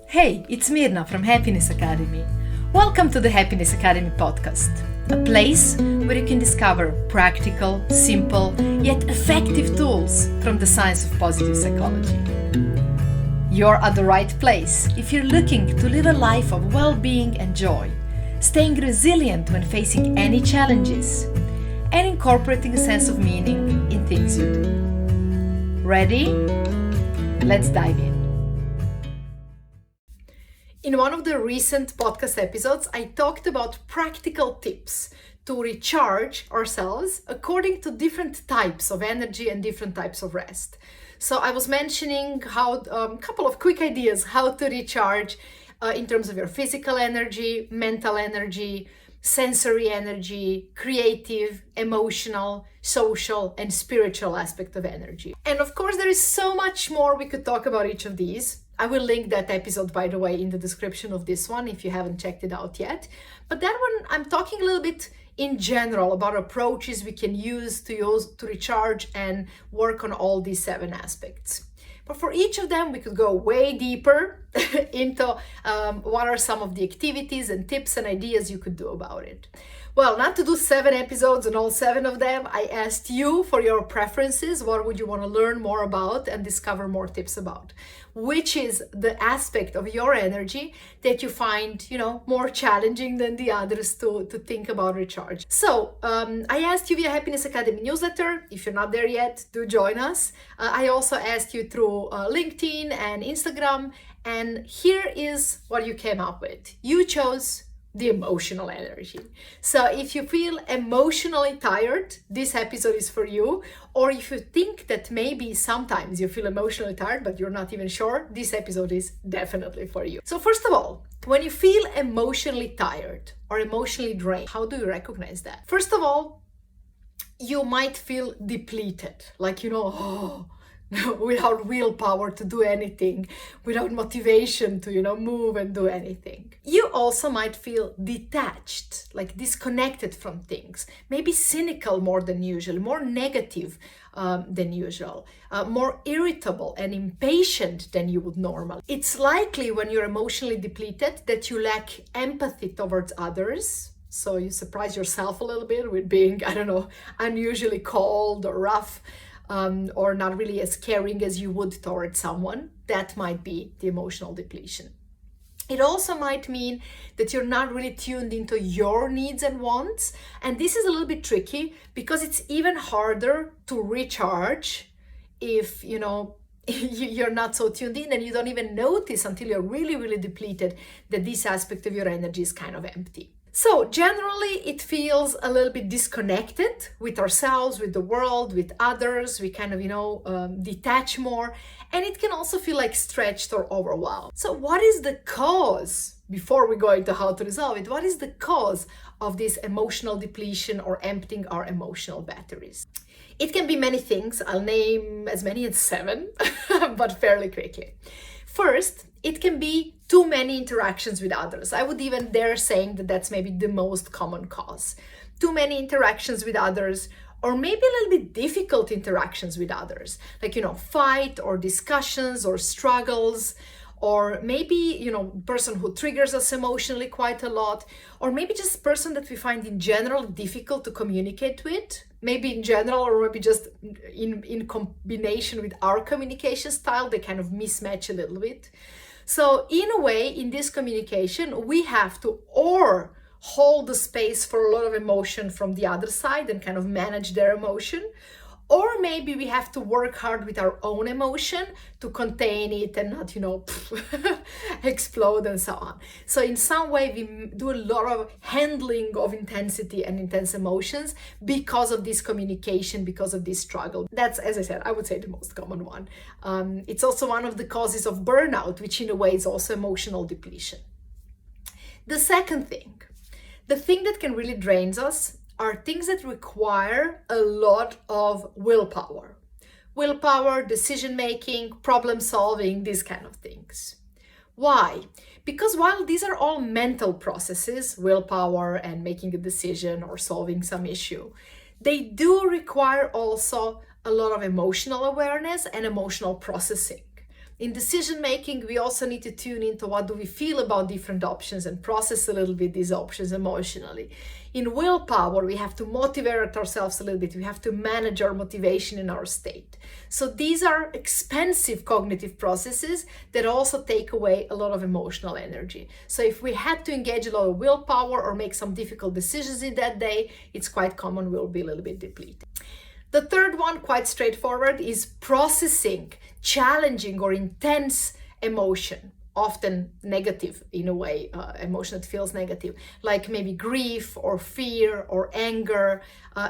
Hey, it's Mirna from Happiness Academy. Welcome to the Happiness Academy podcast, a place where you can discover practical, simple, yet effective tools from the science of positive psychology. You're at the right place if you're looking to live a life of well-being and joy, staying resilient when facing any challenges, and incorporating a sense of meaning in things you do. Ready? Let's dive in. In one of the recent podcast episodes, I talked about practical tips to recharge ourselves according to different types of energy and different types of rest. So I was mentioning how a couple of quick ideas how to recharge in terms of your physical energy, mental energy, sensory energy, creative, emotional, social, and spiritual aspect of energy. And of course, there is so much more we could talk about each of these. I will link that episode, by the way, in the description of this one if you haven't checked it out yet. But that one, I'm talking a little bit in general about approaches we can use to recharge and work on all these 7 aspects. But for each of them, we could go way deeper into what are some of the activities and tips and ideas you could do about it. Well, not to do 7 episodes and all 7 of them, I asked you for your preferences. What would you want to learn more about and discover more tips about? Which is the aspect of your energy that you find, more challenging than the others to think about recharge. So I asked you via Happiness Academy newsletter. If you're not there yet, do join us. I also asked you through LinkedIn and Instagram. And here is what you came up with. You chose the emotional energy. So if you feel emotionally tired, this episode is for you. Or if you think that maybe sometimes you feel emotionally tired, but you're not even sure, this episode is definitely for you. So first of all, when you feel emotionally tired or emotionally drained, how do you recognize that? First of all, you might feel depleted, like, without willpower to do anything, without motivation to, move and do anything. You also might feel detached, like disconnected from things, maybe cynical more than usual, more negative than usual, more irritable and impatient than you would normally. It's likely when you're emotionally depleted that you lack empathy towards others. So you surprise yourself a little bit with being, unusually cold or rough. Or not really as caring as you would towards someone. That might be the emotional depletion. It also might mean that you're not really tuned into your needs and wants. And this is a little bit tricky because it's even harder to recharge if, you're not so tuned in and you don't even notice until you're really, really depleted that this aspect of your energy is kind of empty. So generally, it feels a little bit disconnected with ourselves, with the world, with others. We kind of, detach more. And it can also feel like stretched or overwhelmed. So what is the cause, before we go into how to resolve it, what is the cause of this emotional depletion or emptying our emotional batteries? It can be many things. I'll name as many as 7, but fairly quickly. First, it can be too many interactions with others. I would even dare saying that that's maybe the most common cause. Too many interactions with others, or maybe a little bit difficult interactions with others, like, fight or discussions or struggles, or maybe, person who triggers us emotionally quite a lot, or maybe just person that we find in general difficult to communicate with, maybe in general, or maybe just in combination with our communication style, they kind of mismatch a little bit. So in a way, in this communication, we have to or hold the space for a lot of emotion from the other side and kind of manage their emotion, or maybe we have to work hard with our own emotion to contain it and not, explode and so on. So in some way, we do a lot of handling of intensity and intense emotions because of this communication, because of this struggle. That's, as I said, I would say the most common one. It's also one of the causes of burnout, which in a way is also emotional depletion. The second thing, the thing that can really drain us are things that require a lot of willpower. Willpower, decision-making, problem-solving, these kind of things. Why? Because while these are all mental processes, willpower and making a decision or solving some issue, they do require also a lot of emotional awareness and emotional processing. In decision making, we also need to tune into what do we feel about different options and process a little bit these options emotionally. In willpower, we have to motivate ourselves a little bit. We have to manage our motivation in our state. So these are expensive cognitive processes that also take away a lot of emotional energy. So if we had to engage a lot of willpower or make some difficult decisions in that day, it's quite common we'll be a little bit depleted. The third one, quite straightforward, is processing challenging or intense emotion, often negative in a way, emotion that feels negative, like maybe grief or fear or anger,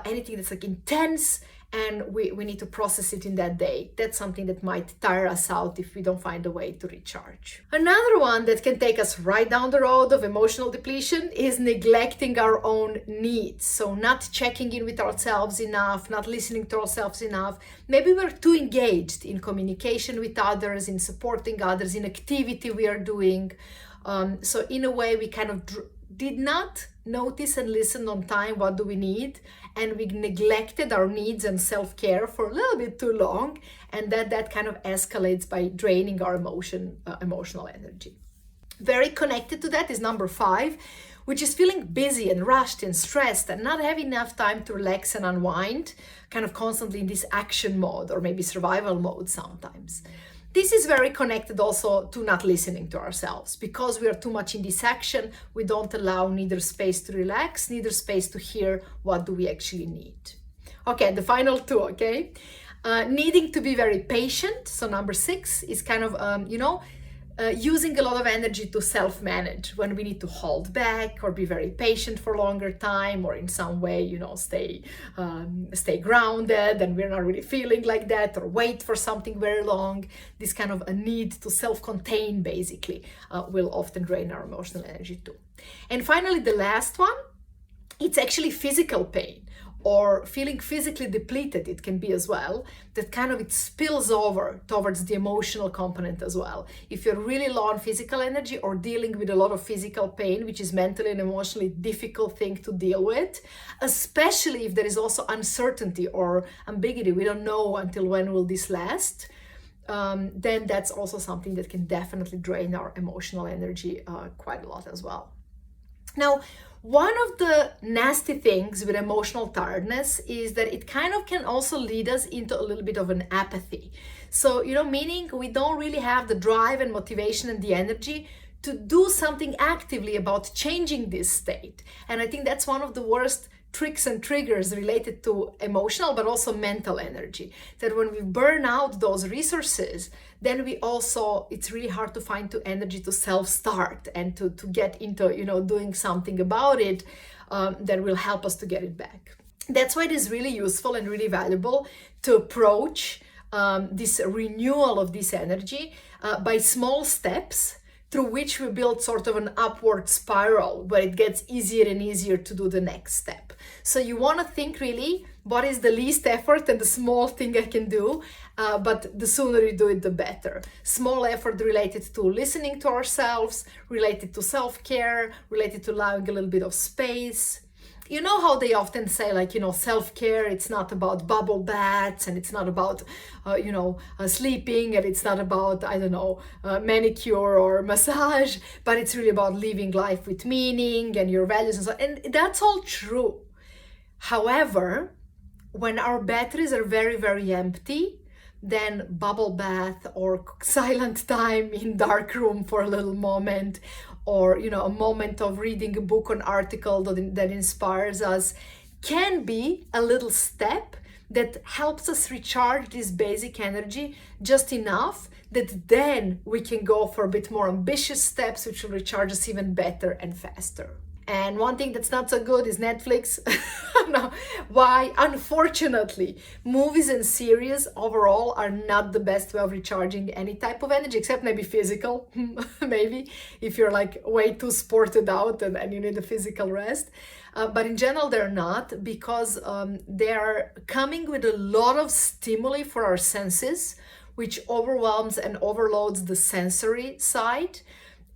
anything that's like intense, and we need to process it in that day. That's something that might tire us out if we don't find a way to recharge. Another one that can take us right down the road of emotional depletion is neglecting our own needs. So not checking in with ourselves enough, not listening to ourselves enough. Maybe we're too engaged in communication with others, in supporting others, in activity we are doing. So in a way, we kind of did not notice and listen on time what do we need, and we neglected our needs and self-care for a little bit too long, and that kind of escalates by draining our emotional energy. Very connected to that is number 5, which is feeling busy and rushed and stressed and not having enough time to relax and unwind, kind of constantly in this action mode or maybe survival mode sometimes. This is very connected also to not listening to ourselves. Because we are too much in this action, we don't allow neither space to relax, neither space to hear what do we actually need. Okay, the final 2, okay? Needing to be very patient. So number 6 is kind of, using a lot of energy to self-manage when we need to hold back or be very patient for a longer time, or in some way, stay grounded and we're not really feeling like that, or wait for something very long. This kind of a need to self-contain basically will often drain our emotional energy too. And finally, the last one, it's actually physical pain or feeling physically depleted. It can be as well, that kind of it spills over towards the emotional component as well. If you're really low on physical energy or dealing with a lot of physical pain, which is mentally and emotionally difficult thing to deal with, especially if there is also uncertainty or ambiguity, we don't know until when will this last, then that's also something that can definitely drain our emotional energy quite a lot as well. Now, one of the nasty things with emotional tiredness is that it kind of can also lead us into a little bit of an apathy. So, meaning we don't really have the drive and motivation and the energy to do something actively about changing this state. And I think that's one of the worst tricks and triggers related to emotional but also mental energy, that when we burn out those resources, then it's really hard to find the energy to self-start and to get into doing something about it that will help us to get it back. That's why it is really useful and really valuable to approach this renewal of this energy by small steps, through which we build sort of an upward spiral where it gets easier and easier to do the next step. So you want to think really, what is the least effort and the small thing I can do, but the sooner you do it, the better. Small effort related to listening to ourselves, related to self-care, related to allowing a little bit of space. You know how they often say, self-care, it's not about bubble baths, and it's not about, sleeping, and it's not about, manicure or massage, but it's really about living life with meaning and your values and so on. And that's all true. However, when our batteries are very, very empty, then bubble bath or silent time in dark room for a little moment, or a moment of reading a book or an article that inspires us, can be a little step that helps us recharge this basic energy just enough that then we can go for a bit more ambitious steps, which will recharge us even better and faster. And one thing that's not so good is Netflix. No. Why? Unfortunately, movies and series overall are not the best way of recharging any type of energy, except maybe physical, maybe, if you're way too sported out and you need a physical rest. But in general, they're not, because they're coming with a lot of stimuli for our senses, which overwhelms and overloads the sensory side.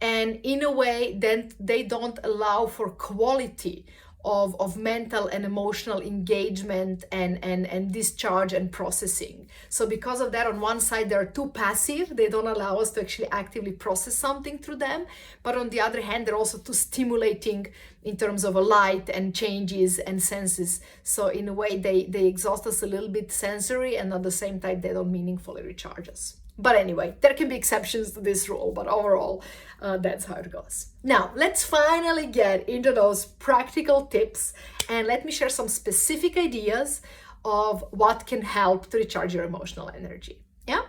And in a way, then they don't allow for quality of mental and emotional engagement and discharge and processing. So because of that, on one side, they're too passive. They don't allow us to actually actively process something through them. But on the other hand, they're also too stimulating in terms of a light and changes and senses. So in a way, they exhaust us a little bit sensory, and at the same time, they don't meaningfully recharge us. But anyway, there can be exceptions to this rule, but overall, that's how it goes. Now, let's finally get into those practical tips, and let me share some specific ideas of what can help to recharge your emotional energy. Yeah?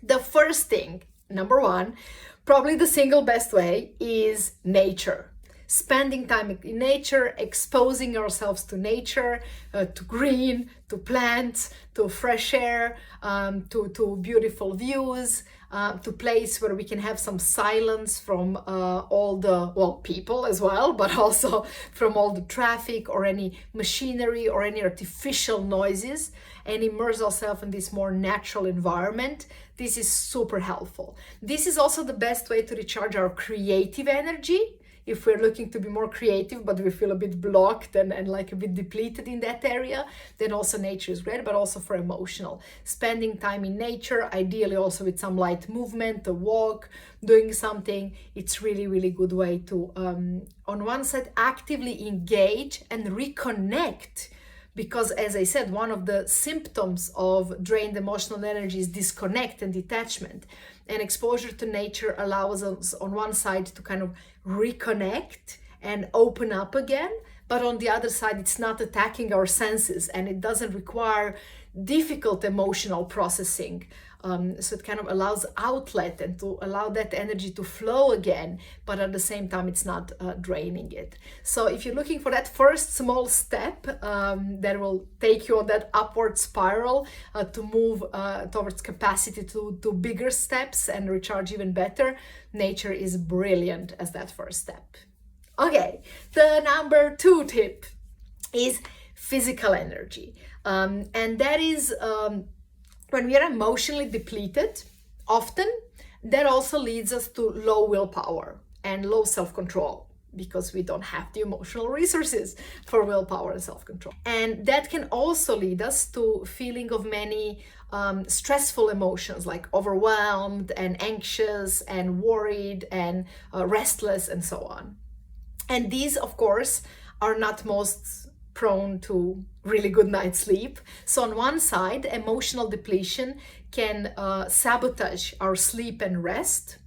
The first thing, number one, probably the single best way, is nature. Spending time in nature, exposing ourselves to nature, to green, to plants, to fresh air, to beautiful views, to place where we can have some silence from all the, well, people as well, but also from all the traffic or any machinery or any artificial noises, and immerse ourselves in this more natural environment. This is super helpful. This is also the best way to recharge our creative energy. If we're looking to be more creative, but we feel a bit blocked and like a bit depleted in that area, then also nature is great, but also for emotional. Spending time in nature, ideally also with some light movement, a walk, doing something, it's really, really good way to, on one side, actively engage and reconnect. Because as I said, one of the symptoms of drained emotional energy is disconnect and detachment. And exposure to nature allows us on one side to kind of reconnect and open up again. But on the other side, it's not attacking our senses, and it doesn't require difficult emotional processing. So it kind of allows outlet and to allow that energy to flow again, but at the same time, it's not draining it. So if you're looking for that first small step that will take you on that upward spiral to move towards capacity to bigger steps and recharge even better, nature is brilliant as that first step. Okay, the number 2 tip is physical energy. And that is when we are emotionally depleted, often that also leads us to low willpower and low self-control, because we don't have the emotional resources for willpower and self-control. And that can also lead us to feeling of many stressful emotions like overwhelmed and anxious and worried and restless and so on. And these, of course, are not most prone to really good night's sleep. So on one side, emotional depletion can sabotage our sleep and rest.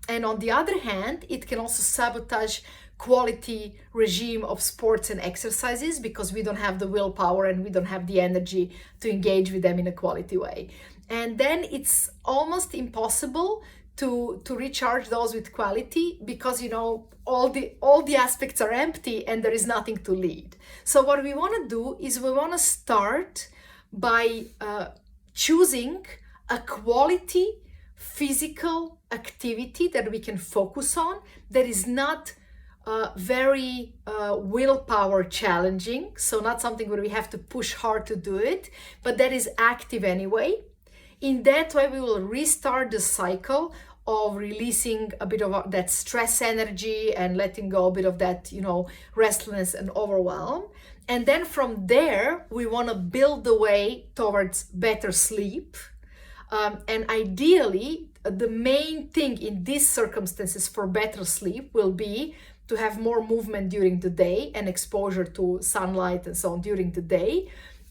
And on the other hand, it can also sabotage quality regime of sports and exercises, because we don't have the willpower and we don't have the energy to engage with them in a quality way. And then it's almost impossible to recharge those with quality, because all the aspects are empty and there is nothing to lead. So what we want to do is we want to start by choosing a quality physical activity that we can focus on, that is not very willpower challenging, so not something where we have to push hard to do it, but that is active anyway. In that way, we will restart the cycle of releasing a bit of that stress energy and letting go a bit of that, restlessness and overwhelm. And then from there, we want to build the way towards better sleep. And ideally, the main thing in these circumstances for better sleep will be to have more movement during the day and exposure to sunlight and so on during the day,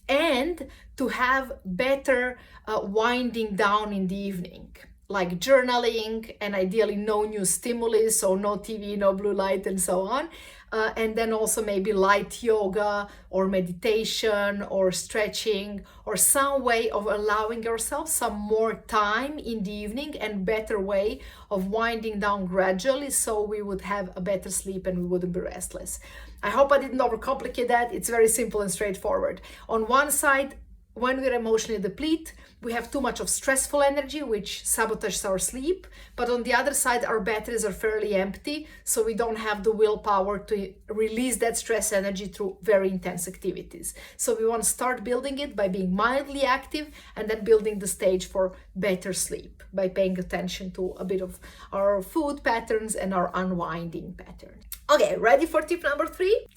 and to have better winding down in the evening, like journaling, and ideally no new stimuli, so no TV, no blue light and so on. And then also maybe light yoga or meditation or stretching, or some way of allowing ourselves some more time in the evening and better way of winding down gradually, so we would have a better sleep and we wouldn't be restless. I hope I didn't overcomplicate that. It's very simple and straightforward. On one side, when we're emotionally depleted, we have too much of stressful energy, which sabotages our sleep. But on the other side, our batteries are fairly empty, so we don't have the willpower to release that stress energy through very intense activities. So we want to start building it by being mildly active, and then building the stage for better sleep by paying attention to a bit of our food patterns and our unwinding pattern. Okay, ready for tip number 3?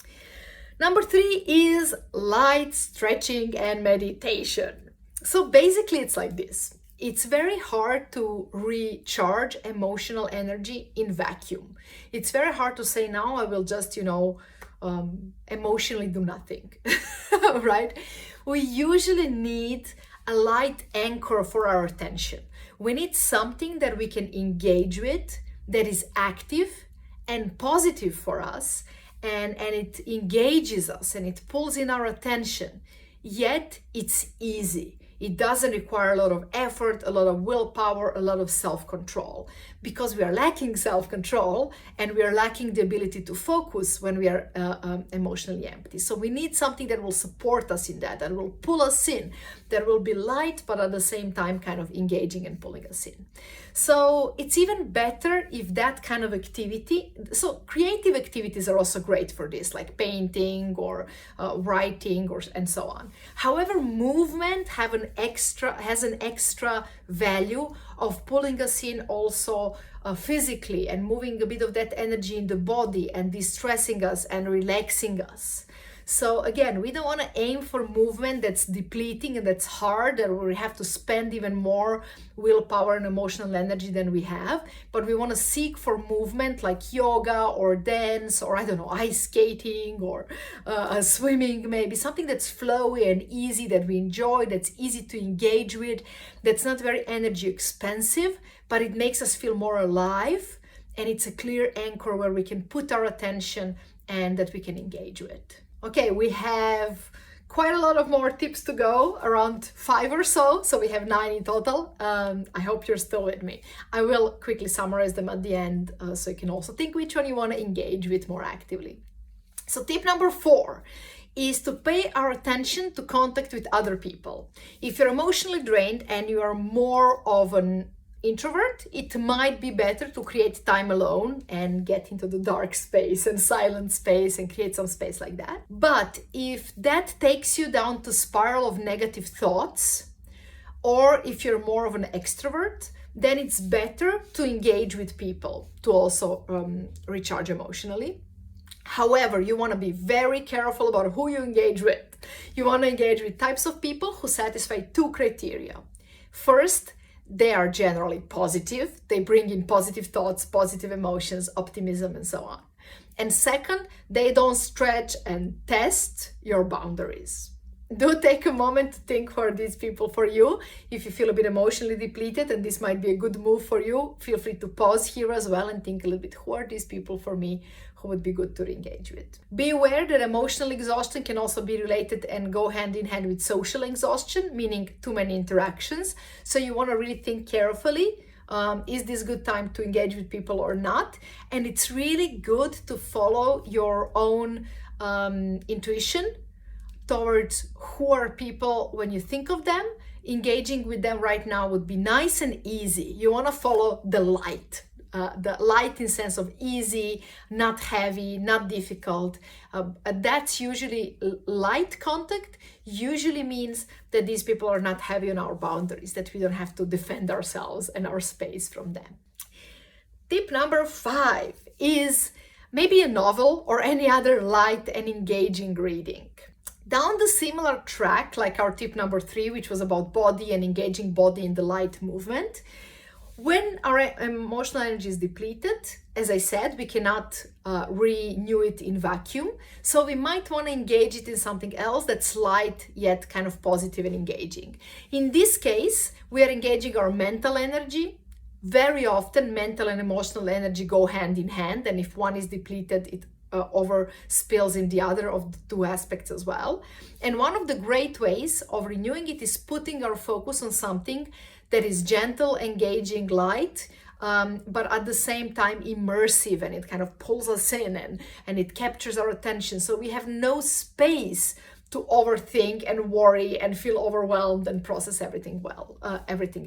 Number 3 is light stretching and meditation. So basically it's like this. It's very hard to recharge emotional energy in vacuum. It's very hard to say, now I will just, emotionally do nothing, right? We usually need a light anchor for our attention. We need something that we can engage with, that is active and positive for us, and it engages us and it pulls in our attention, yet it's easy. It doesn't require a lot of effort, a lot of willpower, a lot of self-control, because we are lacking self-control and we are lacking the ability to focus when we are emotionally empty. So we need something that will support us in that will pull us in, that will be light, but at the same time kind of engaging and pulling us in. So it's even better if that kind of activity, so creative activities are also great for this, like painting or writing and so on. However, movement has an extra value of pulling us in also physically and moving a bit of that energy in the body and distressing us and relaxing us. So again, we don't want to aim for movement that's depleting and that's hard, and where we have to spend even more willpower and emotional energy than we have, but we want to seek for movement like yoga or dance or, I don't know, ice skating or swimming, maybe something that's flowy and easy, that we enjoy, that's easy to engage with, that's not very energy expensive, but it makes us feel more alive, and it's a clear anchor where we can put our attention and that we can engage with. Okay, we have quite a lot of more tips to go, around 5 or so we have 9 in total. I hope you're still with me. I will quickly summarize them at the end, so you can also think which one you want to engage with more actively. So tip number 4 is to pay our attention to contact with other people. If you're emotionally drained and you are more of an introvert, it might be better to create time alone and get into the dark space and silent space and create some space like that. But if that takes you down to spiral of negative thoughts, or if you're more of an extrovert, then it's better to engage with people to also recharge emotionally. However, you want to be very careful about who you engage with. You want to engage with types of people who satisfy 2 criteria. First, they are generally positive. They bring in positive thoughts, positive emotions, optimism, and so on. And second, they don't stretch and test your boundaries. Do take a moment to think who are these people for you. If you feel a bit emotionally depleted and this might be a good move for you, feel free to pause here as well and think a little bit, who are these people for me who would be good to engage with? Be aware that emotional exhaustion can also be related and go hand in hand with social exhaustion, meaning too many interactions. So you want to really think carefully, is this a good time to engage with people or not? And it's really good to follow your own intuition towards who are people when you think of them. Engaging with them right now would be nice and easy. You want to follow the light in sense of easy, not heavy, not difficult. That's usually light contact, usually means that these people are not heavy on our boundaries, that we don't have to defend ourselves and our space from them. Tip number 5 is maybe a novel or any other light and engaging reading. Down the similar track, like our tip number 3, which was about body and engaging body in the light movement, when our emotional energy is depleted, as I said, we cannot renew it in vacuum. So we might want to engage it in something else that's light yet kind of positive and engaging. In this case, we are engaging our mental energy. Very often, mental and emotional energy go hand in hand, and if one is depleted, it over spills in the other of the 2 aspects as well. And one of the great ways of renewing it is putting our focus on something that is gentle, engaging, light, but at the same time immersive, and it kind of pulls us in and it captures our attention. So we have no space to overthink and worry and feel overwhelmed and process everything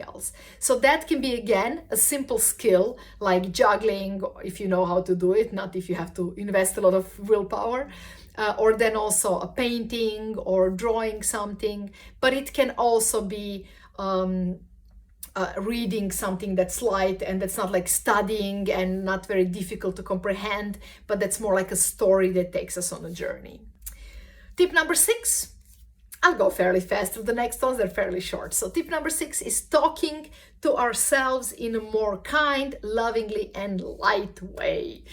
else. So that can be, again, a simple skill like juggling, if you know how to do it, not if you have to invest a lot of willpower, or then also a painting or drawing something. But it can also be reading something that's light and that's not like studying and not very difficult to comprehend, but that's more like a story that takes us on a journey. Tip number 6, I'll go fairly fast through the next ones, they're fairly short. So tip number 6 is talking to ourselves in a more kind, lovingly, and light way.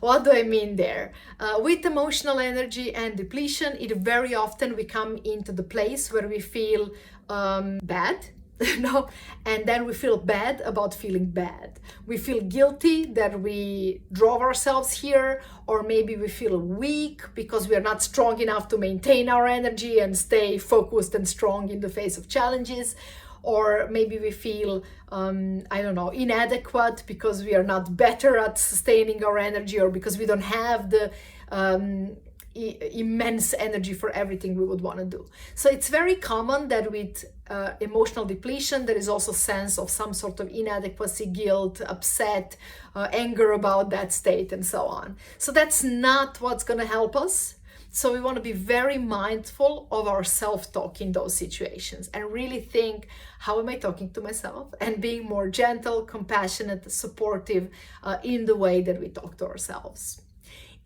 What do I mean there? With emotional energy and depletion, it very often we come into the place where we feel bad, no, and then we feel bad about feeling bad. We feel guilty that we drove ourselves here, or maybe we feel weak because we are not strong enough to maintain our energy and stay focused and strong in the face of challenges. Or maybe we feel, inadequate because we are not better at sustaining our energy, or because we don't have the immense energy for everything we would want to do. So it's very common that with emotional depletion, there is also sense of some sort of inadequacy, guilt, upset, anger about that state, and so on. So that's not what's going to help us. So we want to be very mindful of our self-talk in those situations and really think, how am I talking to myself? And being more gentle, compassionate, supportive in the way that we talk to ourselves.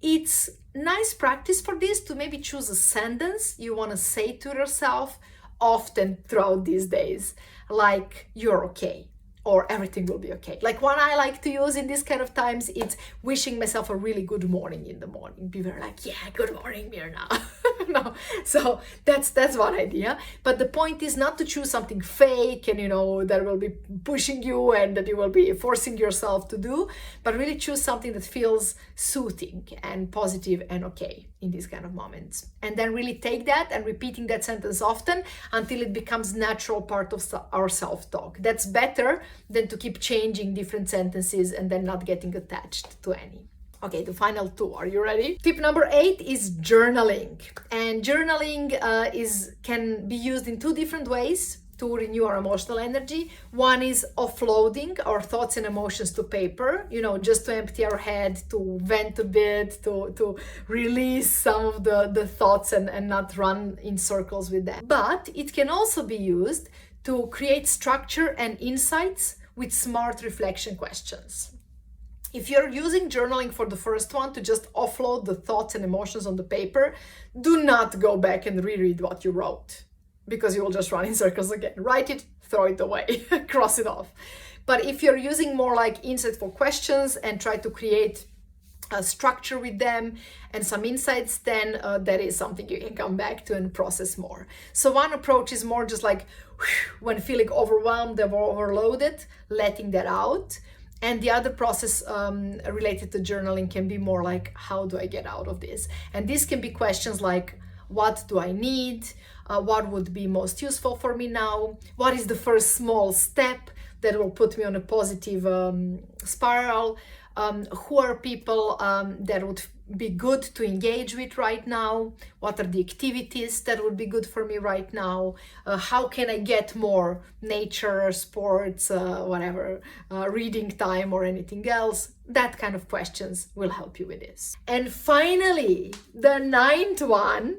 It's nice practice for this to maybe choose a sentence you want to say to yourself often throughout these days, like you're okay, or everything will be okay. Like one I like to use in this kind of times, it's wishing myself a really good morning in the morning. Be very like, yeah, good morning, Mirna. No, so that's one idea. But the point is not to choose something fake and that will be pushing you and that you will be forcing yourself to do, but really choose something that feels soothing and positive and okay in these kind of moments. And then really take that and repeating that sentence often until it becomes natural part of our self-talk. That's better than to keep changing different sentences and then not getting attached to any. Okay, the final 2. Are you ready? Tip number 8 is journaling. And journaling can be used in 2 different ways to renew our emotional energy. One is offloading our thoughts and emotions to paper, just to empty our head, to vent a bit, to release some of the thoughts and not run in circles with them. But it can also be used to create structure and insights with smart reflection questions. If you're using journaling for the first one to just offload the thoughts and emotions on the paper, do not go back and reread what you wrote, because you will just run in circles again. Write it, throw it away, cross it off. But if you're using more like insightful questions and try to create a structure with them and some insights, then that is something you can come back to and process more. So one approach is more just like when feeling overwhelmed or overloaded, letting that out. And the other process related to journaling can be more like, how do I get out of this? And this can be questions like, what do I need? What would be most useful for me now? What is the first small step that will put me on a positive spiral? Who are people that would be good to engage with right now? What are the activities that would be good for me right now? How can I get more nature, sports, reading time or anything else? That kind of questions will help you with this. And finally, the 9th one.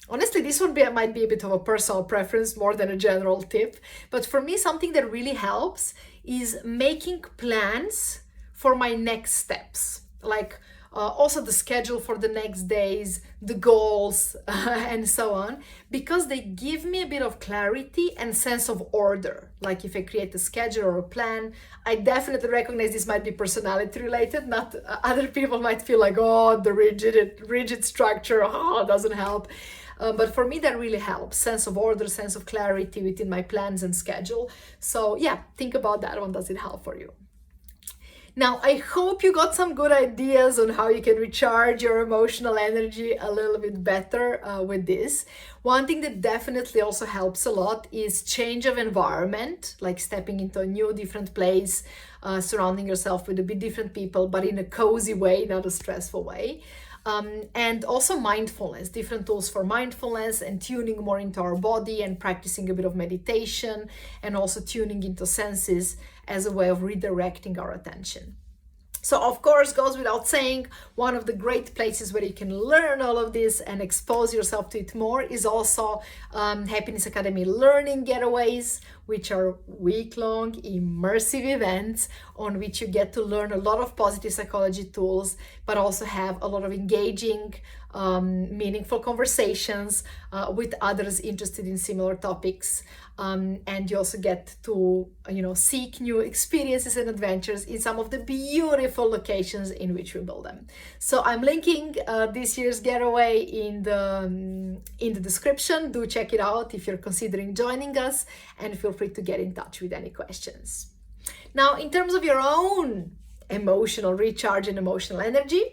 Honestly, this one might be a bit of a personal preference more than a general tip. But for me, something that really helps is making plans for my next steps. Like also the schedule for the next days, the goals, and so on, because they give me a bit of clarity and sense of order. Like if I create a schedule or a plan, I definitely recognize this might be personality related. Not other people might feel like, oh, the rigid structure, doesn't help. But for me, that really helps. Sense of order, sense of clarity within my plans and schedule. So yeah, think about that one. Does it help for you? Now, I hope you got some good ideas on how you can recharge your emotional energy a little bit better with this. One thing that definitely also helps a lot is change of environment, like stepping into a new, different place, surrounding yourself with a bit different people, but in a cozy way, not a stressful way. And also mindfulness, different tools for mindfulness and tuning more into our body and practicing a bit of meditation and also tuning into senses as a way of redirecting our attention. So of course, goes without saying, one of the great places where you can learn all of this and expose yourself to it more is also Happiness Academy Learning Getaways, which are week-long immersive events on which you get to learn a lot of positive psychology tools, but also have a lot of engaging, meaningful conversations with others interested in similar topics. And you also get to, seek new experiences and adventures in some of the beautiful locations in which we build them. So I'm linking this year's getaway in the description. Do check it out if you're considering joining us, and feel free to get in touch with any questions. Now, in terms of your own emotional recharge and emotional energy,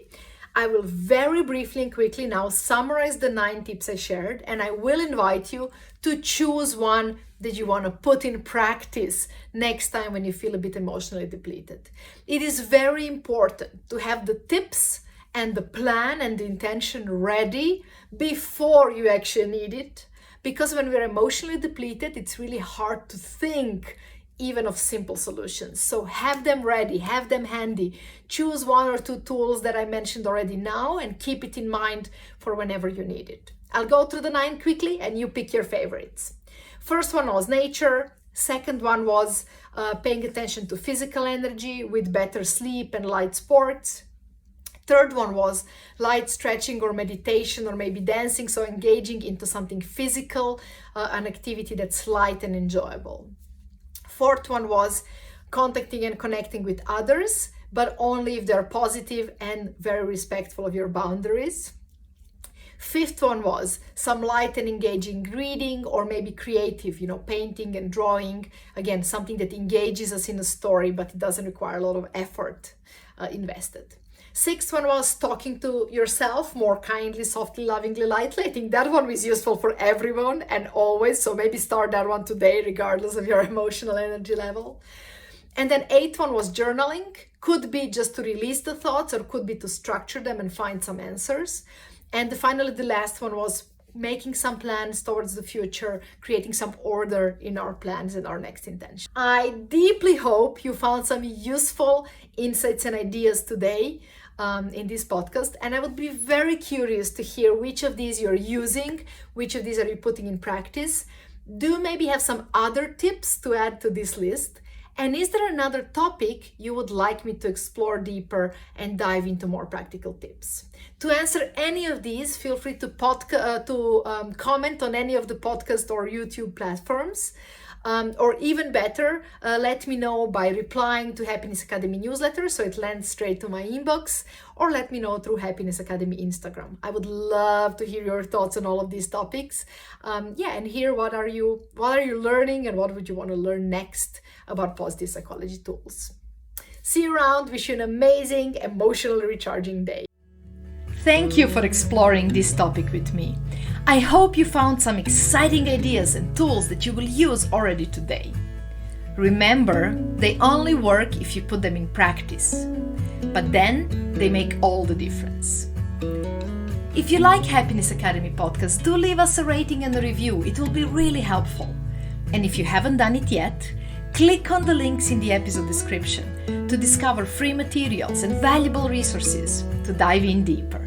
I will very briefly and quickly now summarize the 9 tips I shared, and I will invite you to choose one that you want to put in practice next time when you feel a bit emotionally depleted. It is very important to have the tips and the plan and the intention ready before you actually need it, because when we're emotionally depleted, it's really hard to think even of simple solutions. So have them ready, have them handy. Choose 1 or 2 tools that I mentioned already now and keep it in mind for whenever you need it. I'll go through the 9 quickly and you pick your favorites. First one was nature. Second one was paying attention to physical energy with better sleep and light sports. Third one was light stretching or meditation or maybe dancing, so engaging into something physical, an activity that's light and enjoyable. Fourth one was contacting and connecting with others, but only if they're positive and very respectful of your boundaries. Fifth one was some light and engaging reading or maybe creative, painting and drawing. Again, something that engages us in a story, but it doesn't require a lot of effort invested. Sixth one was talking to yourself more kindly, softly, lovingly, lightly. I think that one is useful for everyone and always. So maybe start that one today, regardless of your emotional energy level. And then 8th one was journaling. Could be just to release the thoughts or could be to structure them and find some answers. And finally, the last one was making some plans towards the future, creating some order in our plans and our next intention. I deeply hope you found some useful insights and ideas today in this podcast, and I would be very curious to hear which of these you're using, which of these are you putting in practice. Do maybe have some other tips to add to this list, and is there another topic you would like me to explore deeper and dive into more practical tips? To answer any of these, feel free to comment on any of the podcast or YouTube platforms. Or even better, let me know by replying to Happiness Academy newsletter so it lands straight to my inbox, or let me know through Happiness Academy Instagram. I would love to hear your thoughts on all of these topics. And hear what are you learning and what would you want to learn next about positive psychology tools. See you around. Wish you an amazing, emotionally recharging day. Thank you for exploring this topic with me. I hope you found some exciting ideas and tools that you will use already today. Remember, they only work if you put them in practice, but then they make all the difference. If you like Happiness Academy podcast, do leave us a rating and a review. It will be really helpful. And if you haven't done it yet, click on the links in the episode description to discover free materials and valuable resources to dive in deeper.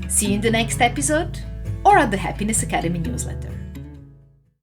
See you in the next episode or at the Happiness Academy newsletter.